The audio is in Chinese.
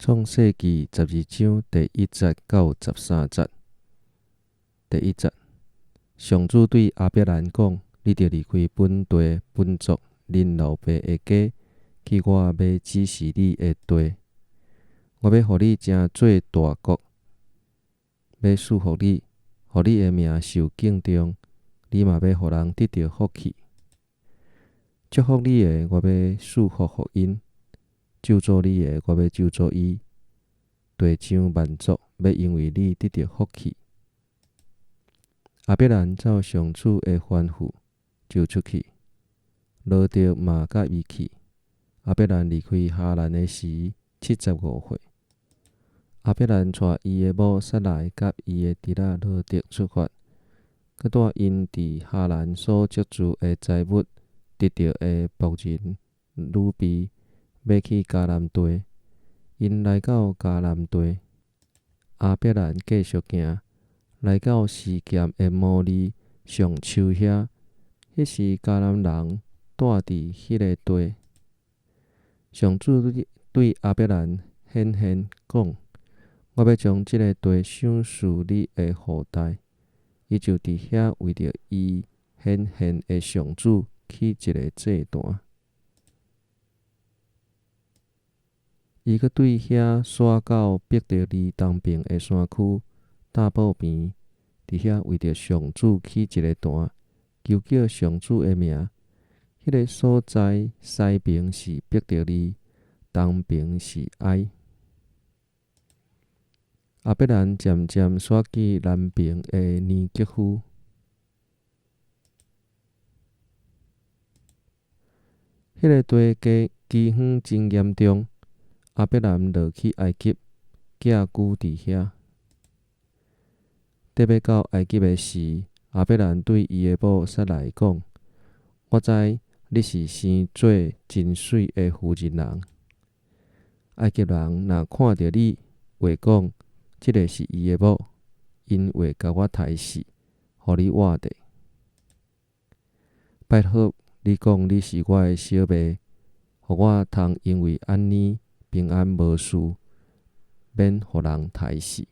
创世纪12章第1节到13节。第1节，上主对亚伯兰讲：你着离开本地、本族、恁老爸的家，去我要指示你的地。我要互你成做大国，要祝福你，互你的名受敬重。你嘛要互人得到福气。祝福你的，我要祝福因；咒诅你的，我要咒诅伊。地上万族要因为你得到福气。亚伯兰照上主的吩咐就出去，罗德嘛甲伊去。亚伯兰离开哈兰的时75岁。亚伯兰带伊的某撒来甲伊的侄仔罗德出发，佮带因伫哈兰所积聚的财物得到的牧人女婢，要去迦南地。因来到迦南地，亚伯兰继续行，来到示剑的摩利上树遐，迄是迦南人住伫迄个地。上主对亚伯兰显现讲：我要将即个地赏赐你的后代。伊就伫遐为着伊显现的上主起一个祭坛。伊阁对遐徙到伯特利东边的山区大埔边，伫遐为着上主起一个坛，求叫上主的名。迄个所在西边是伯特利，东边是哀。亚伯兰渐渐徙去南边的尼吉夫。迄个地饥荒真严重，亚伯兰落去埃及，寄居伫遐。得要到埃及的时，亚伯兰对伊的某撒来讲：我知你是生做真水的妇人人。埃及人若看着你，会讲：即个是伊的某，因会甲我杀死，互你活地。拜托你讲你是我的小妹，互我通因为安尼平安无事，免互人杀死。